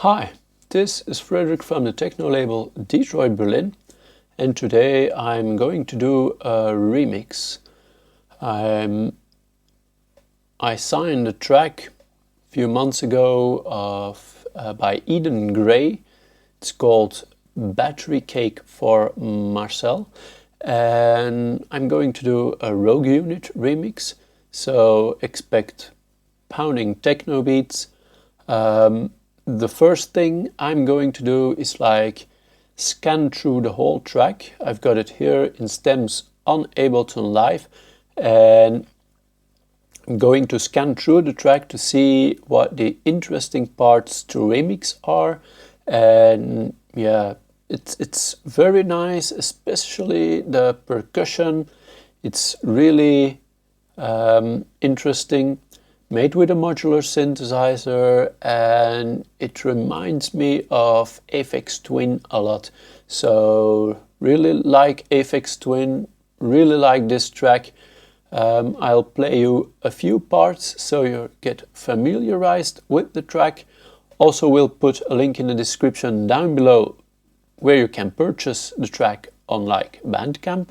Hi, this is Frederick from the techno label Detroit Berlin, and today I'm going to do a remix. I signed a track a few months ago by Eden Gray. It's called Battery Cake For Marcel, and I'm going to do a Rogue Unit remix, so expect pounding techno beats. The first thing I'm going to do is scan through the whole track. I've got it here in stems on Ableton Live, and I'm going to scan through the track to see what the interesting parts to remix are. And yeah, it's very nice, especially the percussion. It's really interesting. Made with a modular synthesizer, and it reminds me of Aphex Twin a lot. So really like Aphex Twin, really like this track. I'll play you a few parts so you get familiarized with the track. Also, we'll put a link in the description down below where you can purchase the track on Bandcamp.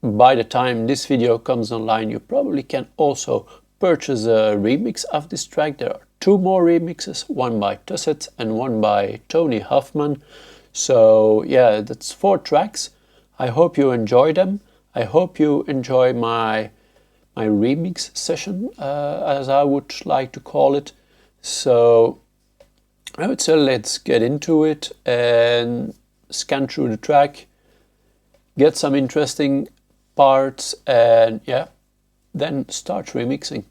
By the time this video comes online, you probably can also purchase a remix of this track. There are two more remixes, one by Tuseth and one by Tony Hoffman. So yeah, that's 4 tracks. I hope you enjoy them. I hope you enjoy my remix session, as I would like to call it. So I would say let's get into it and scan through the track, get some interesting parts, and yeah, then start remixing.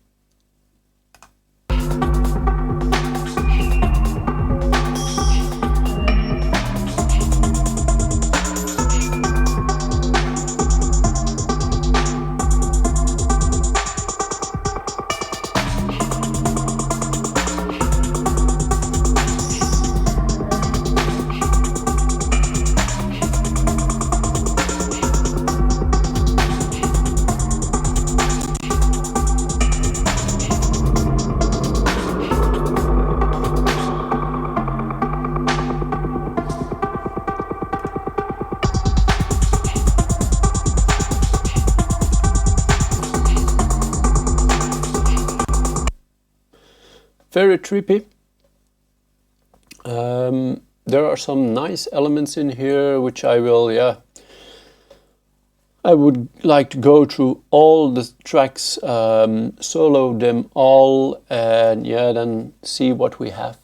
Very trippy. There are some nice elements in here which I would like to go through all the tracks, solo them all, and yeah, then see what we have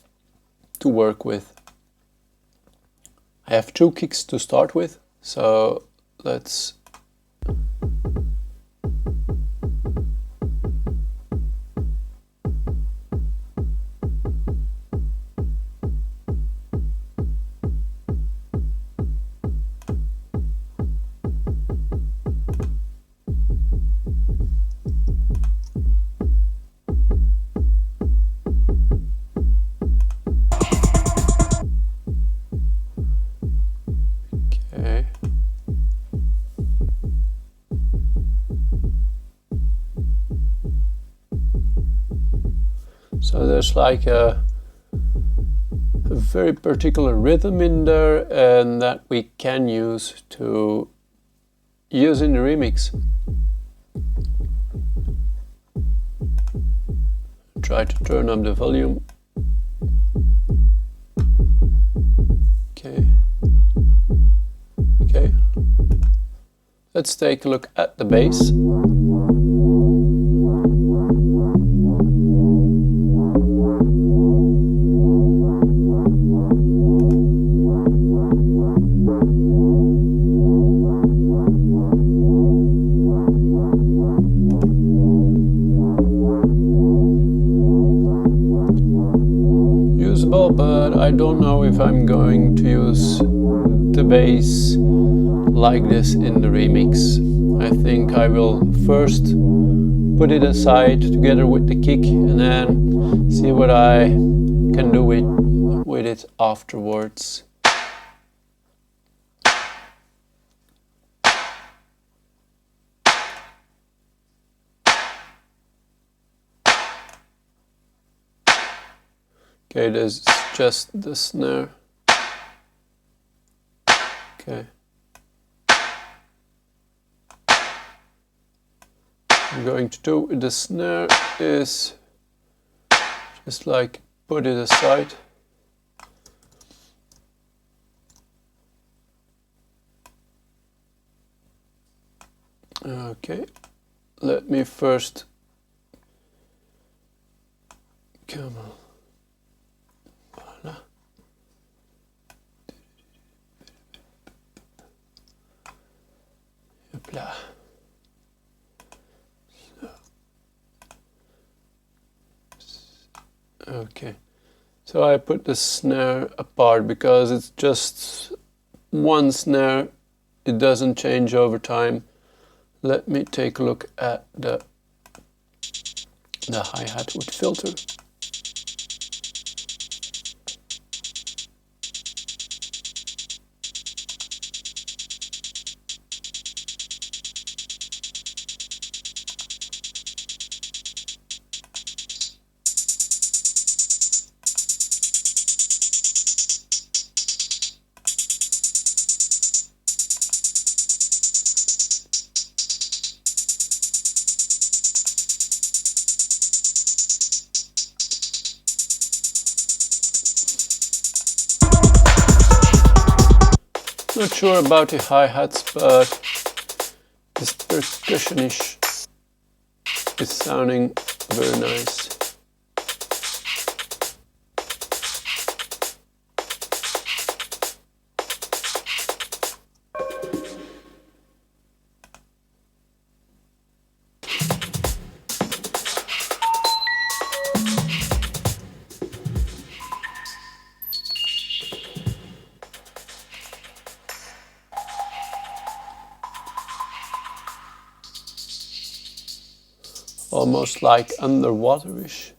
to work with. I have 2 kicks to start with, so let's so there's a very particular rhythm in there, and that we can use in the remix. Try to turn up the volume. Okay. Let's take a look at the bass. But I don't know if I'm going to use the bass like this in the remix. I think I will first put it aside together with the kick and then see what I can do with it afterwards. Okay, there's just the snare. Okay. I'm going to do with the snare is just like put it aside. Okay, let me first, come on, voila. Hopla. Okay, so I put the snare apart because it's just one snare, it doesn't change over time. Let me take a look at the hi-hat with filter. Not sure about the hi-hats, but this percussionish is sounding very nice. Almost like underwaterish.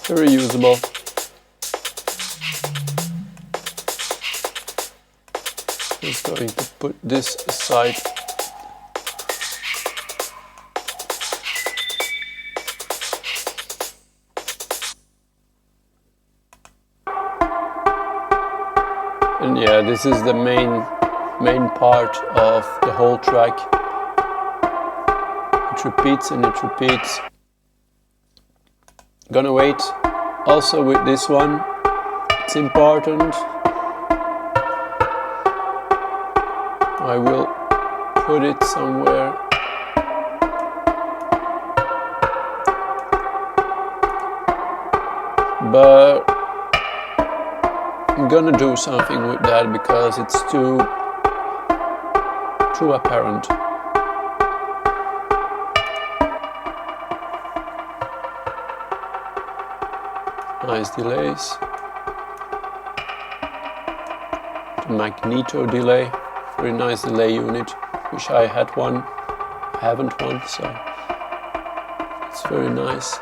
Very usable. Just going to put this aside. And yeah, this is the main part of the whole track. It repeats and it repeats. Gonna wait also with this one. It's important. I will put it somewhere. But I'm gonna do something with that because it's too apparent. Nice delays. The magneto delay, very nice delay unit. Wish I had one. I haven't one, so it's very nice.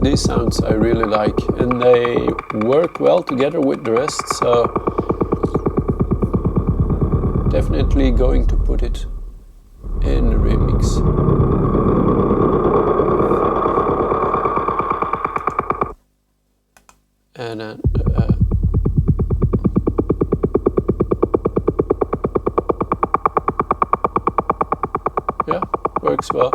These sounds I really like, and they work well together with the rest, so definitely going to put it in the remix. And then yeah, works well.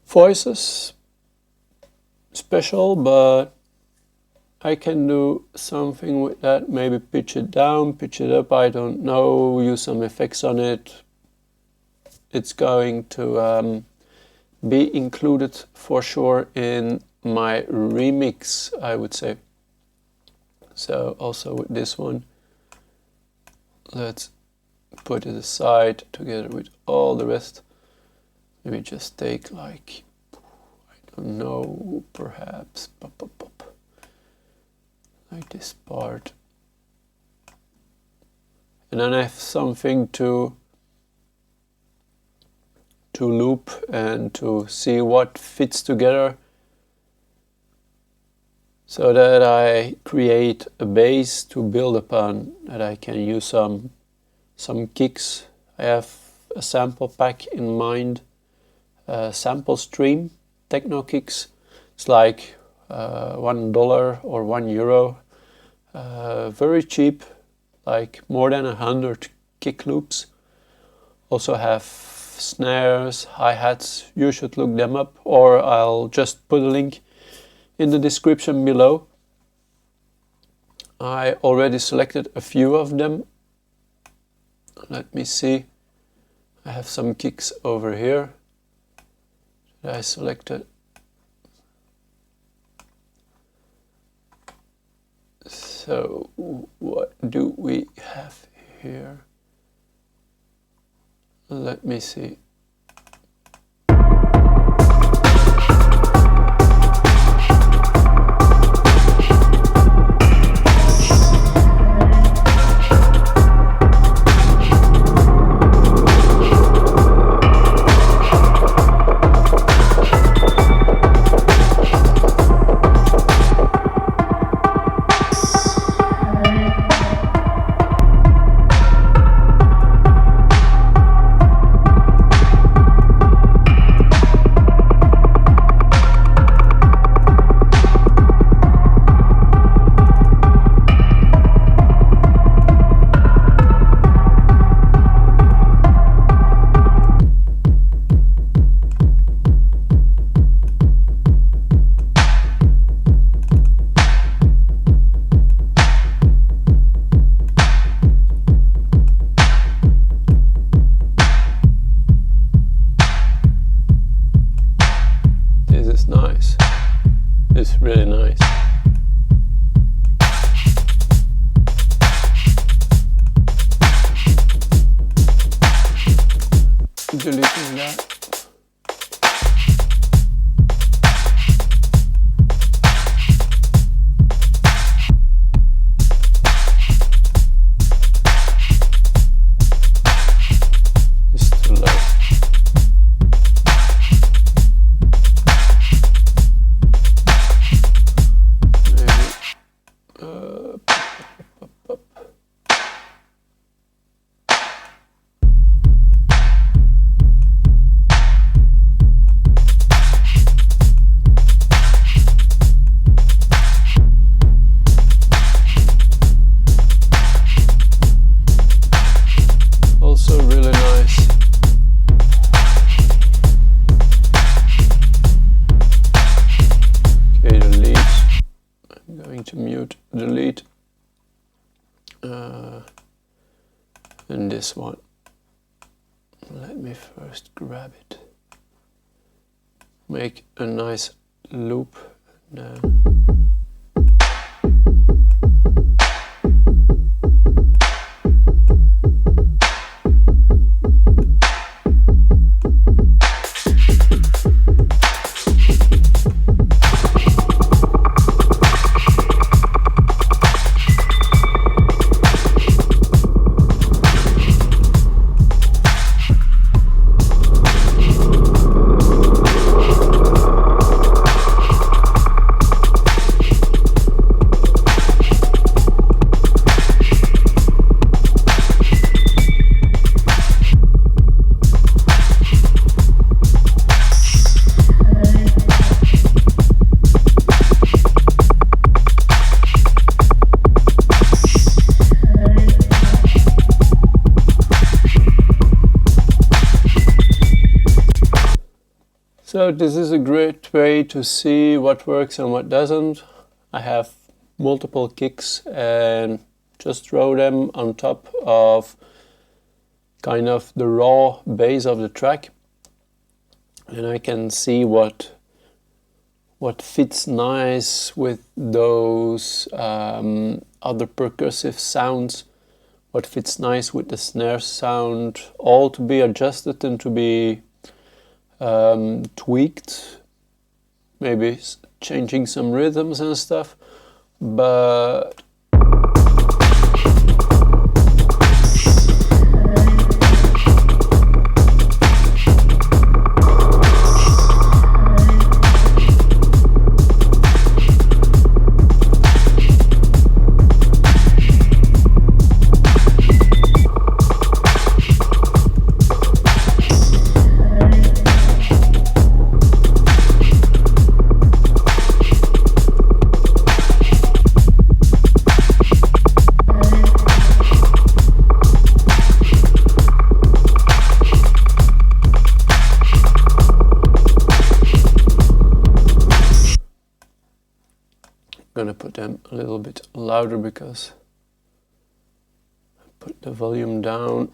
Voices, special, but I can do something with that, maybe pitch it down, pitch it up, I don't know, use some effects on it. It's going to be included for sure in my remix, I would say. So also with this one, let's put it aside together with all the rest. Maybe just take like, I don't know, perhaps like this part. And then I have something to loop and to see what fits together, so that I create a base to build upon, that I can use some kicks. I have a sample pack in mind, sample stream, techno kicks. It's like $1 or €1. Very cheap, like more than 100 kick loops. Also have snares, hi-hats. You should look them up, or I'll just put a link in the description below. I already selected a few of them. Let me see. I have some kicks over here that I selected. So what do we have here? Let me see. Nice. It's really nice. Deleting that. To mute, delete, and this one. Let me first grab it, make a nice loop, and, So this is a great way to see what works and what doesn't. I have multiple kicks and just throw them on top of kind of the raw bass of the track, and I can see what fits nice with those other percussive sounds, what fits nice with the snare sound, all to be adjusted and to be tweaked, maybe changing some rhythms and stuff, but gonna put them a little bit louder because I put the volume down.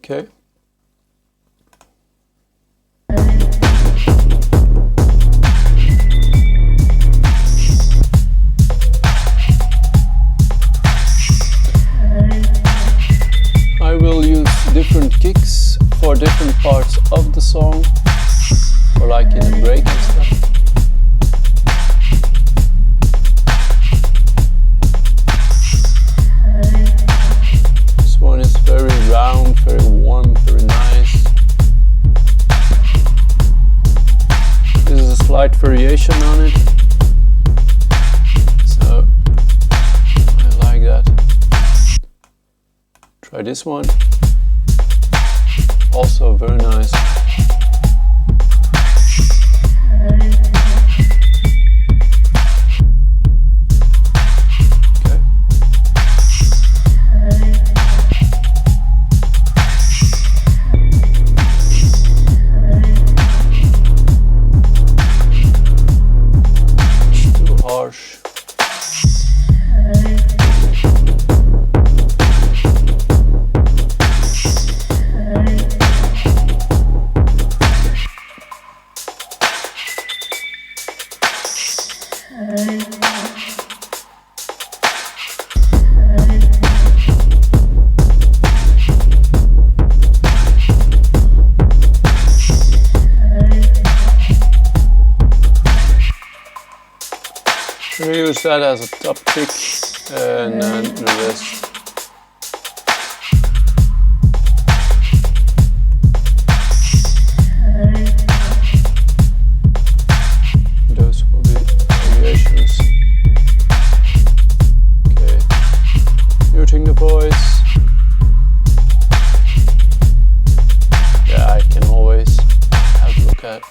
Okay. I will use different kicks for different parts of the song, or like in a break and stuff. This one is very round, very warm, very nice. This is a slight variation on it, so I like that. Try this one, also very nice. We use that as a top pick and then the rest. Those will be variations. Okay, muting the voice. Yeah, I can always have a look at it.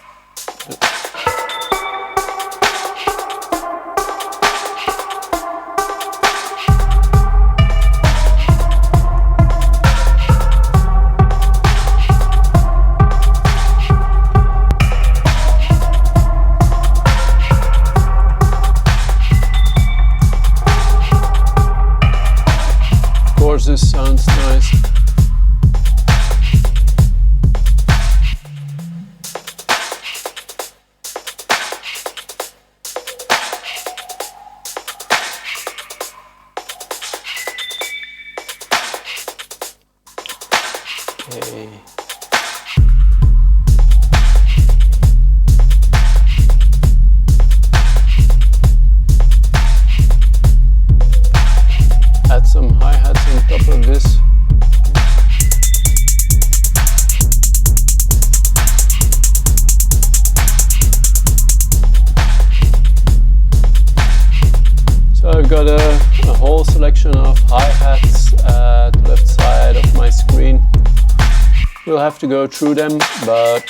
This sounds nice. Okay. I got a whole selection of hi-hats at the left side of my screen. We'll have to go through them, but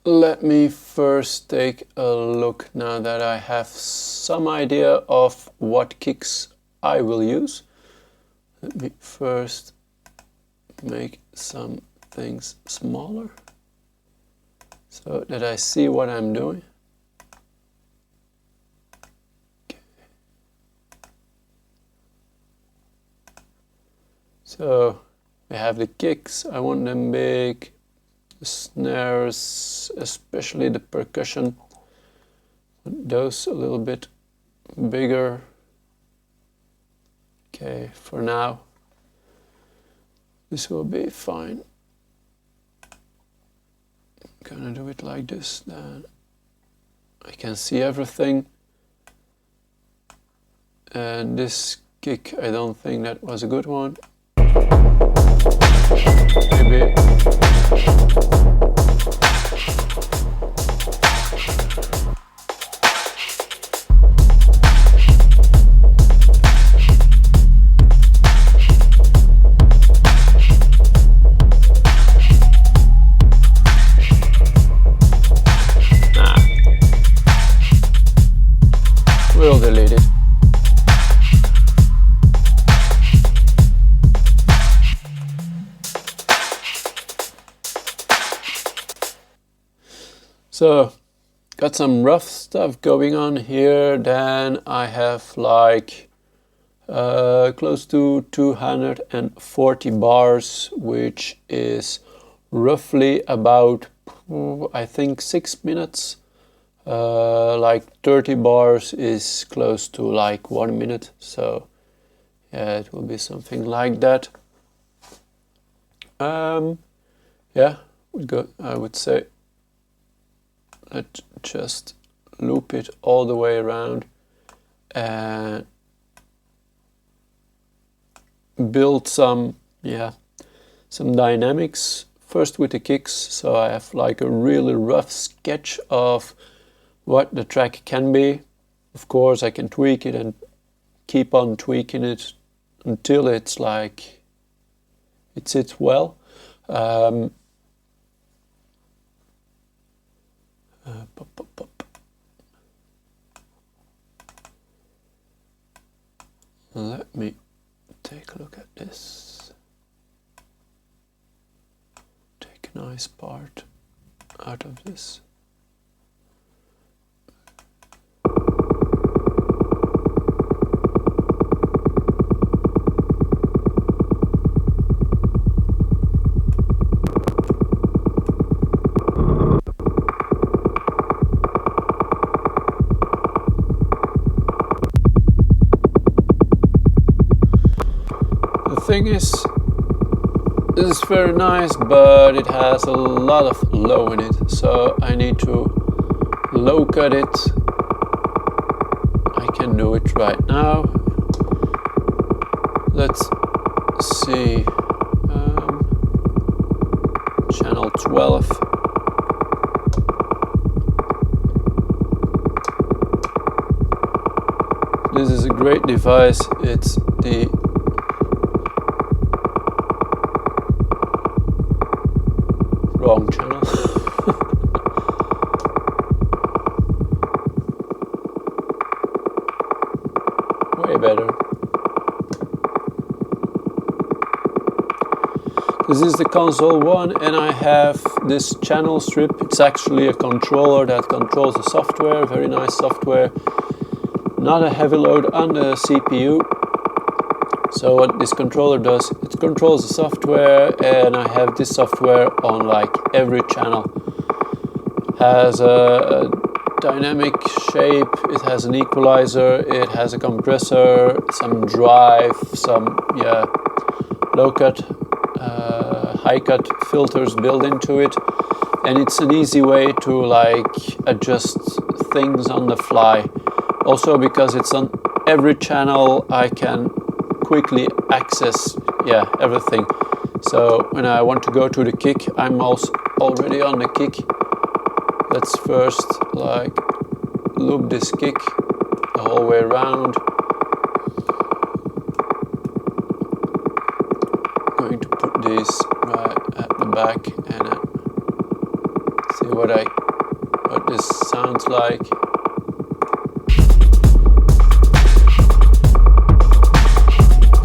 let me first take a look now that I have some idea of what kicks I will use. Let me first make some things smaller so that I see what I'm doing. Okay. So we have the kicks, I want them big. The snares, especially the percussion, those a little bit bigger. Okay, for now this will be fine. I'm gonna do it like this, then I can see everything. And this kick, I don't think that was a good one. Maybe. We'll delete it. So, got some rough stuff going on here. Then I have like close to 240 bars, which is roughly about, I think, 6 minutes. Like 30 bars is close to like 1 minute. So, yeah, it will be something like that. Yeah, I would say. Let's just loop it all the way around and build some dynamics first with the kicks, so I have like a really rough sketch of what the track can be. Of course I can tweak it and keep on tweaking it until it's like it sits well. Let me take a look at this. Take a nice part out of this. Thing is, this is very nice, but it has a lot of low in it, so I need to low cut it. I can do it right now. Let's see, channel 12. This is a great device. It's the wrong channel. Way better. This is the console one, and I have this channel strip. It's actually a controller that controls the software. Very nice software. Not a heavy load on the CPU. So what this controller does, it controls the software, and I have this software on like every channel. Has a dynamic shape, it has an equalizer, it has a compressor, some drive, some low cut, high cut filters built into it, and it's an easy way to like adjust things on the fly. Also because it's on every channel, I can quickly access everything. So when I want to go to the kick, I'm also already on the kick. Let's first like loop this kick. the whole way around. I'm going to put these right at the back and see what this sounds like.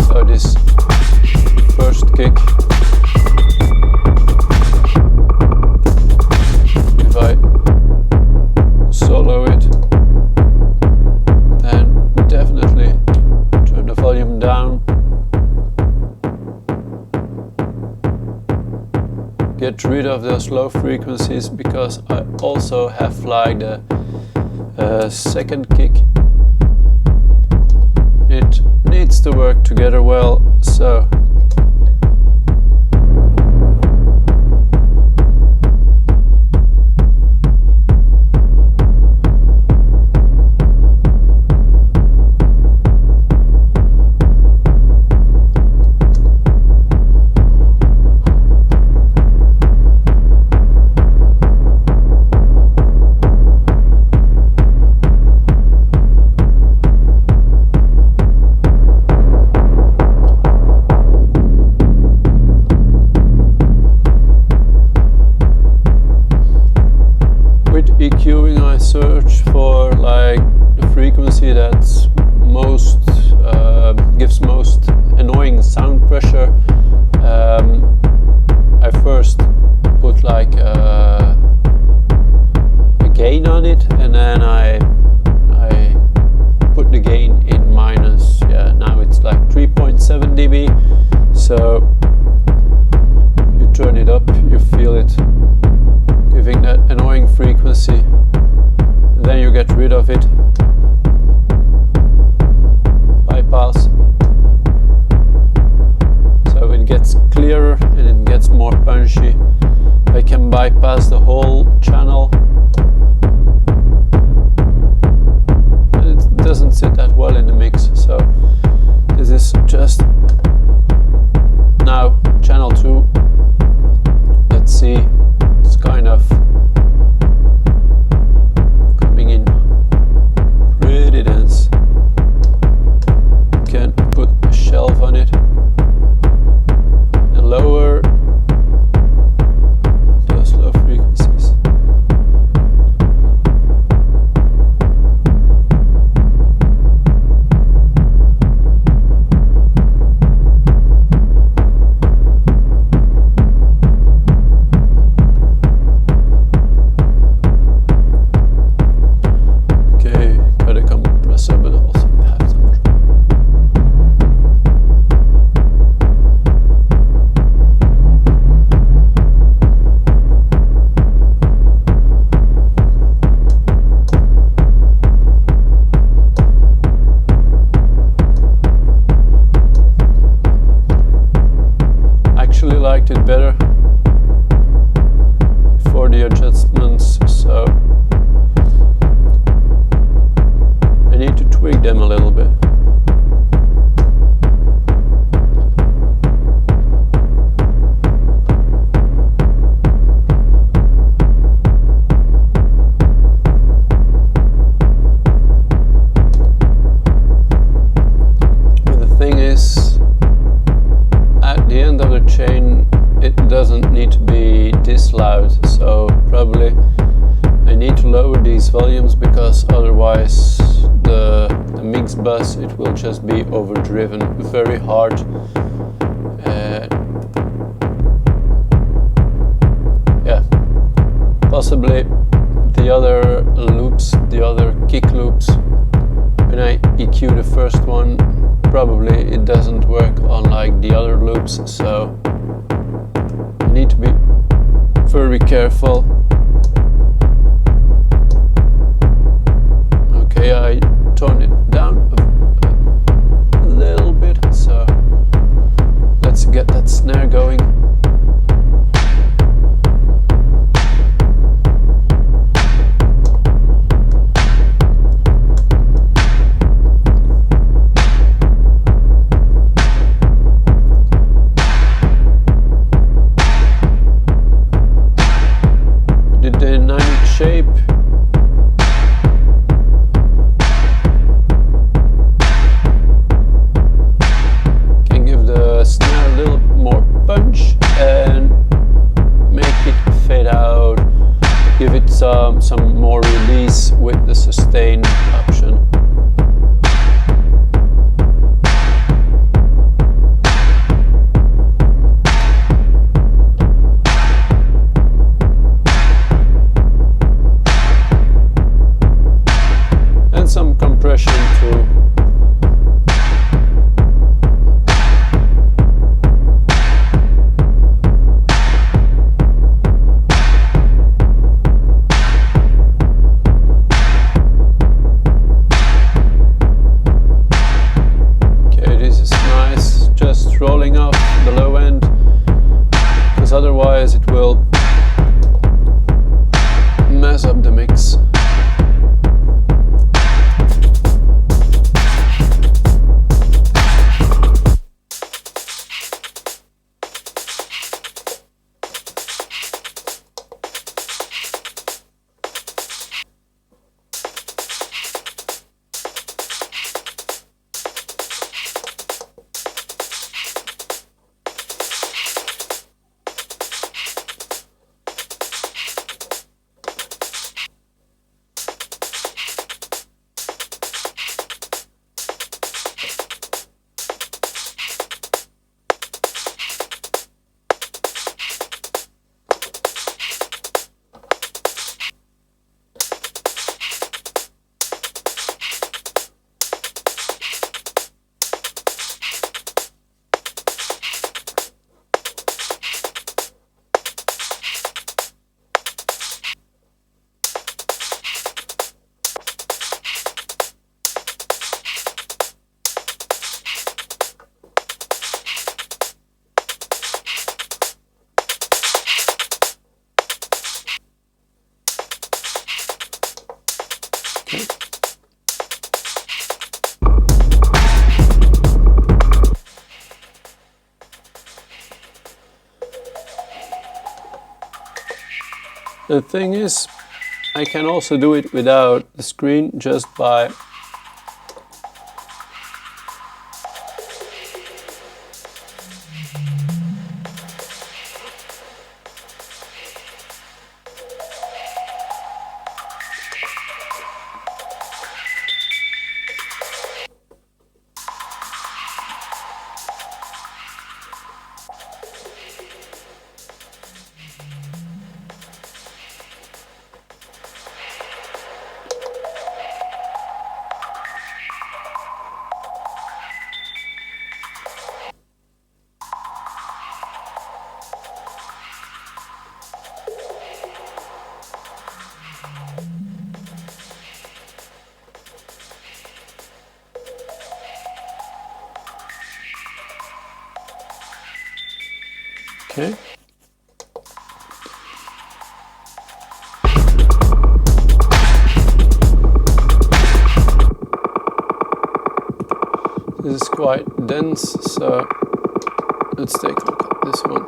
So this first kick, if I solo it, then definitely turn the volume down. Get rid of those low frequencies, because I also have flagged a second kick. It needs to work together well, so EQing, I search for like the frequency that's most gives most annoying sound pressure. I first put like a gain on it, and then I put the gain in minus. Yeah, now it's like 3.7 dB. So if you turn it up, you feel it giving that annoying frequency, then you get rid of it. Bypass. So it gets clearer and it gets more punchy. I can bypass the whole channel. And it doesn't sit that well in the mix, so this is just now channel 2. Let's see. It's kind of coming in pretty dense. You can put a shelf on it and lower those low frequencies. Liked it better for the adjustments, so I need to tweak them a little bit. But the thing is, at the end of the chain, it doesn't need to be this loud, so probably I need to lower these volumes, because otherwise the mix bus, it will just be overdriven very hard. Yeah, possibly the other loops, the other kick loops, when I EQ the first one, probably it doesn't work on like the other loops, so I need to be very careful. Okay, I turned it down a little bit, so let's get that snare going. The dynamic shape controlling of the low end, because otherwise it will mess up the mix. The thing is, I can also do it without the screen, just by okay. This is quite dense, so let's take a look at this one.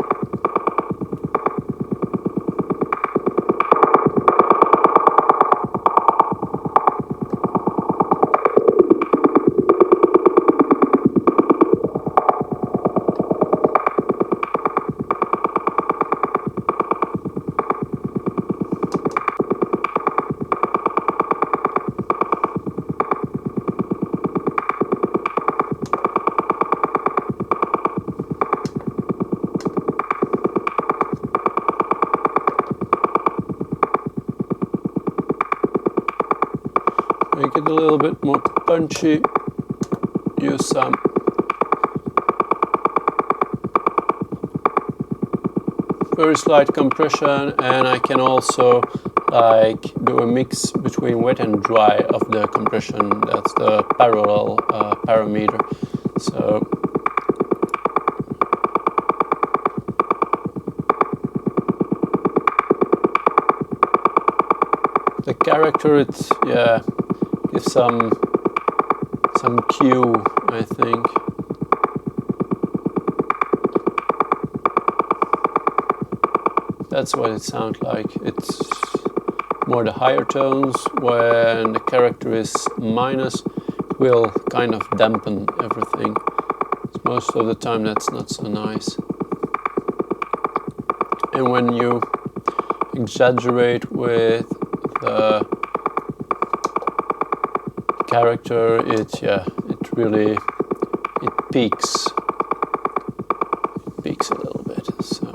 Make it a little bit more punchy, use some very slight compression, and I can also do a mix between wet and dry of the compression. That's the parallel parameter. So the character, it gives some cue, I think. That's what it sounds like. It's more the higher tones. When the character is minus, it will kind of dampen everything. Most of the time that's not so nice. And when you exaggerate with the character, it really peaks. It peaks a little bit. So.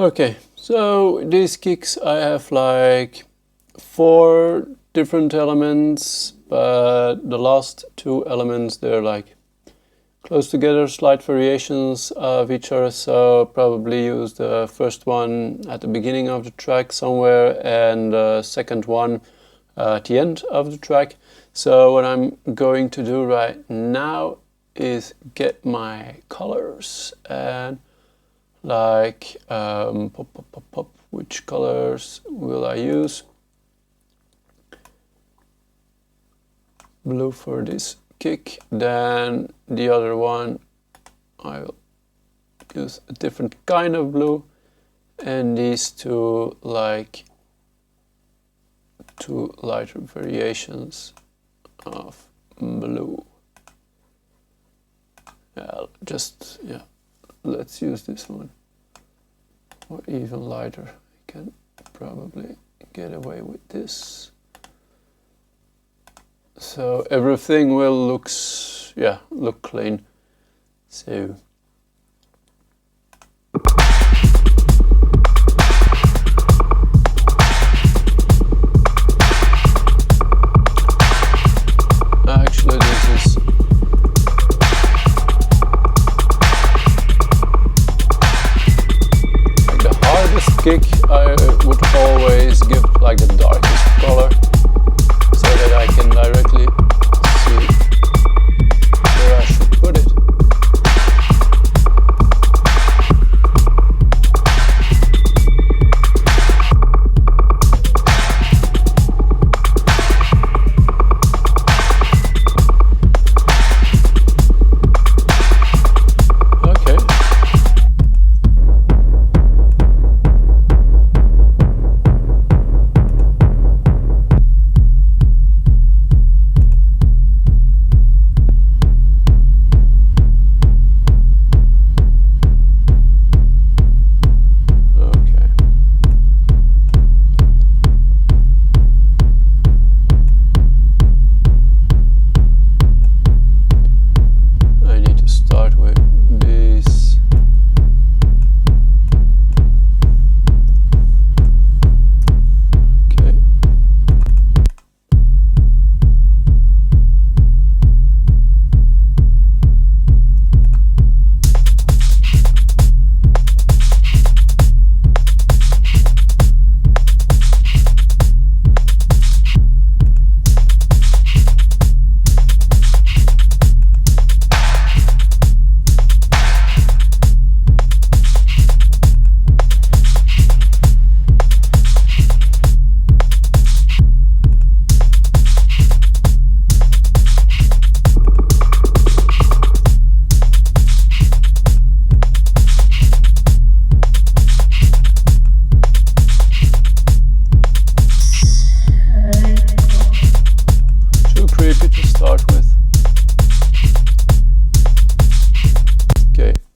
Okay, so these kicks I have like 4 different elements, but the last 2 elements, they're like close together, slight variations of each other, so probably use the first one at the beginning of the track somewhere and the second one at the end of the track. So what I'm going to do right now is get my colors and like which colors will I use? Blue for this kick, then the other one I will use a different kind of blue, and these 2 like 2 lighter variations of blue. Yeah, let's use this one, or even lighter. I can probably get away with this. So everything will look clean. So actually this is like the hardest kick. I would always give like the darkest color, so that I can directly see where I should put it.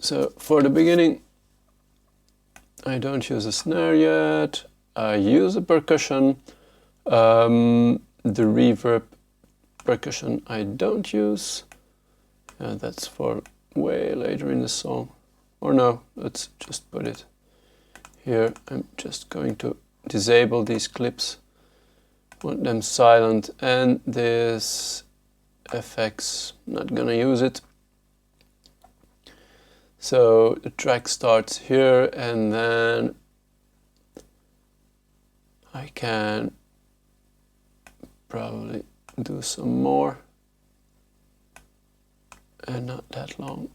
So for the beginning, I don't use a snare yet. I use a percussion. The reverb percussion I don't use. That's for way later in the song. Or no, let's just put it here. I'm just going to disable these clips. Want them silent, and this FX, not gonna use it. So the track starts here, and then I can probably do some more, and not that long,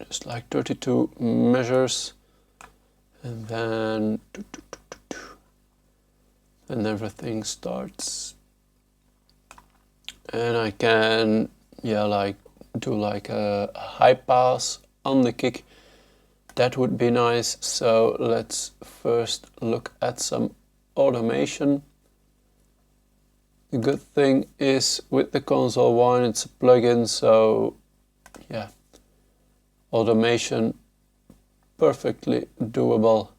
just like 32 measures, and then everything starts, and I can do like a high pass on the kick. That would be nice. So let's first look at some automation. The good thing is with the Console One, it's a plugin, so yeah, automation perfectly doable.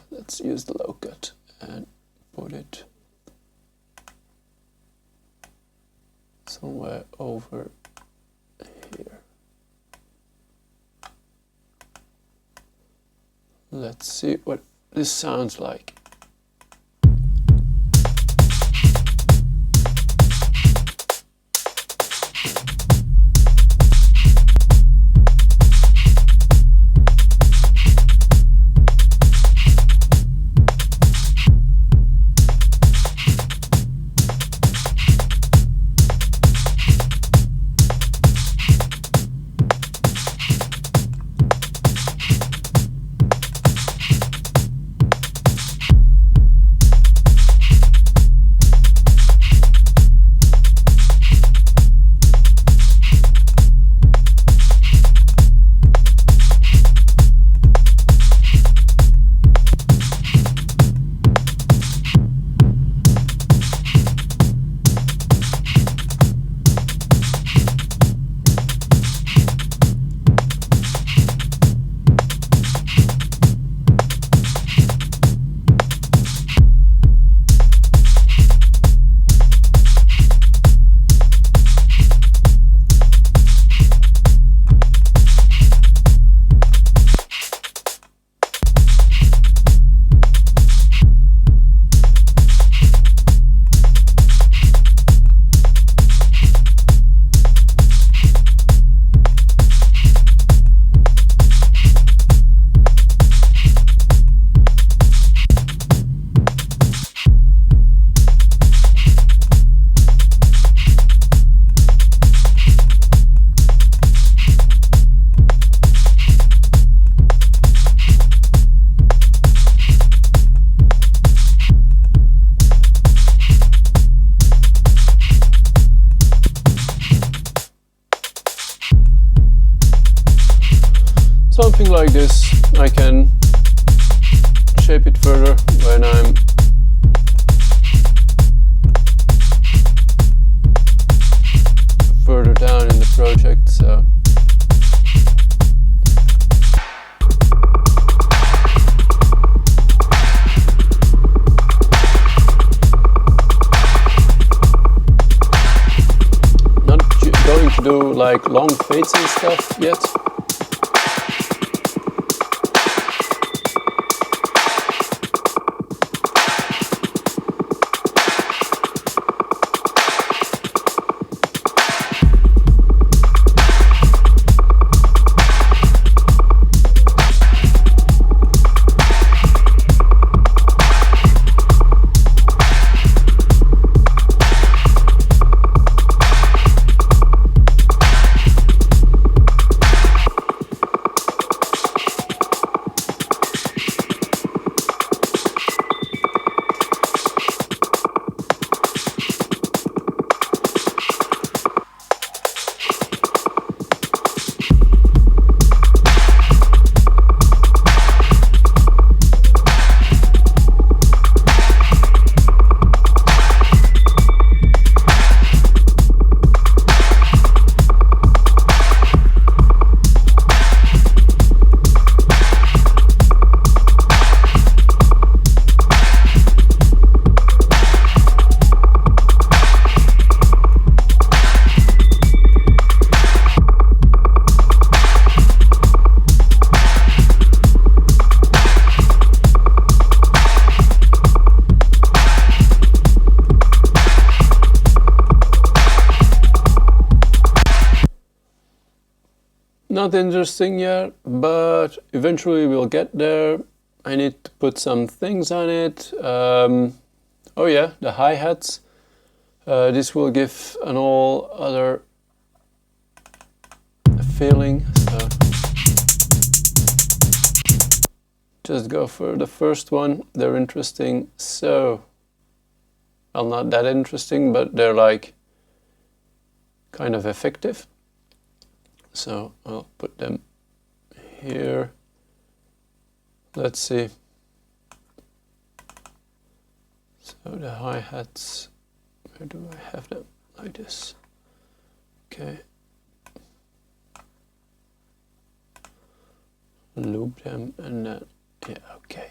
Let's use the low cut and put it somewhere over here. Let's see what this sounds like. Something like this. I can shape it further when I'm further down in the project, so not going to do like long fades and stuff yet. Not interesting yet, but eventually we'll get there. I need to put some things on it. Oh yeah, the hi-hats. This will give an all other feeling. So just go for the first one. They're interesting. So, well, not that interesting, but they're like kind of effective. So I'll put them here. Let's see. So the hi-hats, where do I have them? Like this. Okay. Loop them and then, yeah, okay.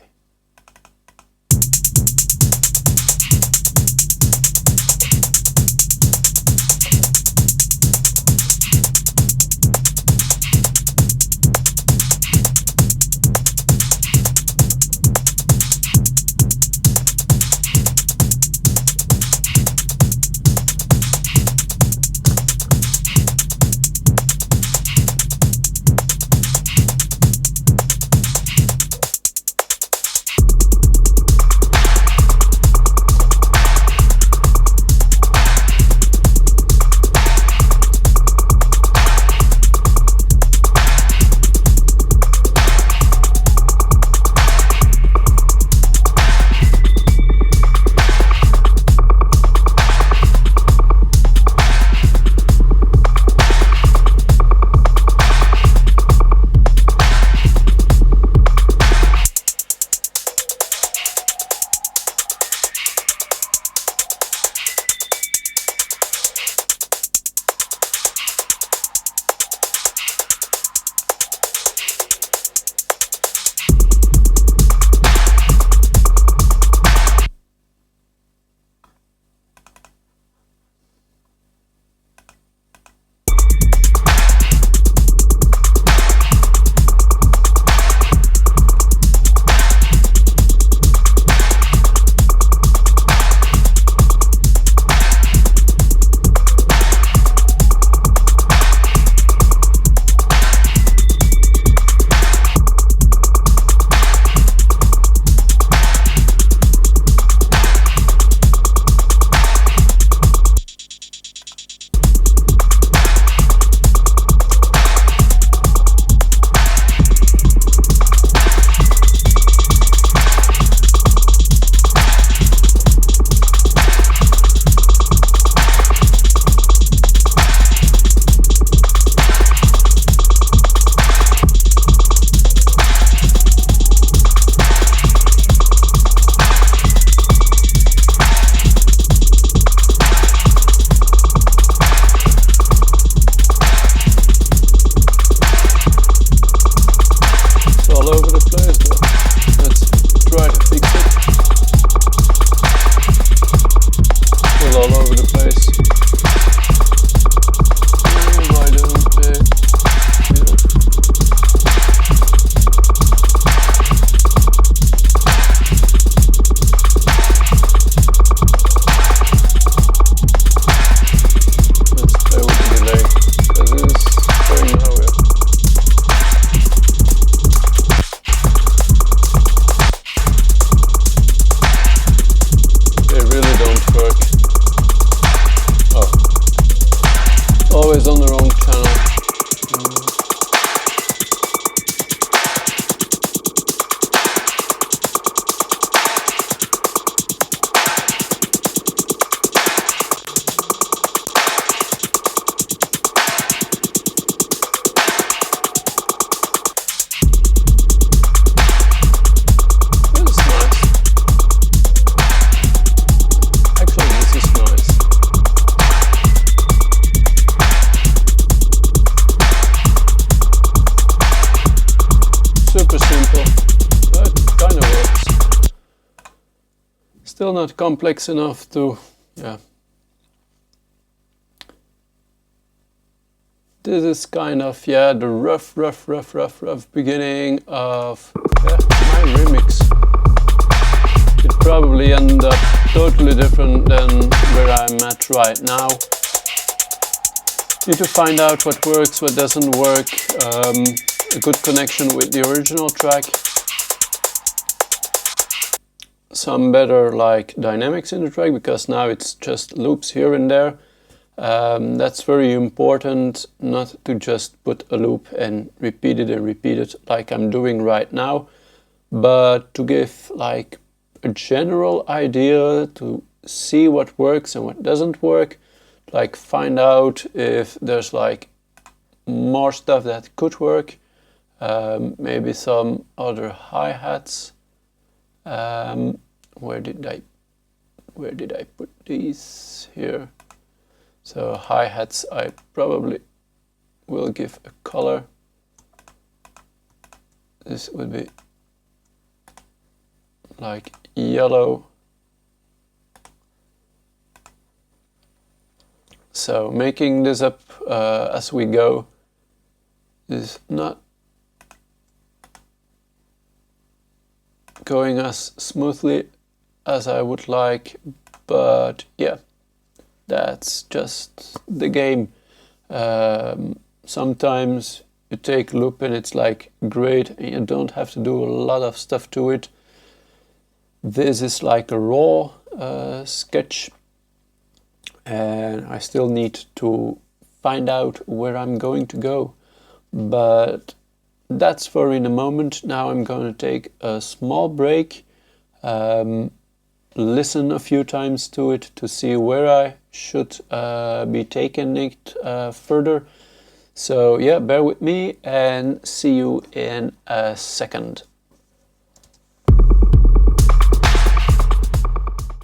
always on the wrong channel. Still not complex enough to, yeah. This is kind of, yeah, the rough beginning of my remix. It probably ended up totally different than where I'm at right now. Need to find out what works, what doesn't work, a good connection with the original track. Some better like dynamics in the track, because now it's just loops here and there. That's very important, not to just put a loop and repeat it like I'm doing right now, but to give like a general idea, to see what works and what doesn't work, like find out if there's like more stuff that could work, maybe some other hi-hats. Where did I put these? Here. So hi-hats I probably will give a color. This would be like yellow. So making this up as we go is not going as smoothly as I would like, but yeah, that's just the game. Sometimes you take loop and it's like great and you don't have to do a lot of stuff to it. This is like a raw sketch, and I still need to find out where I'm going to go, but that's for in a moment. Now I'm going to take a small break, listen a few times to it to see where I should be taking it further. So yeah, bear with me and see you in a second.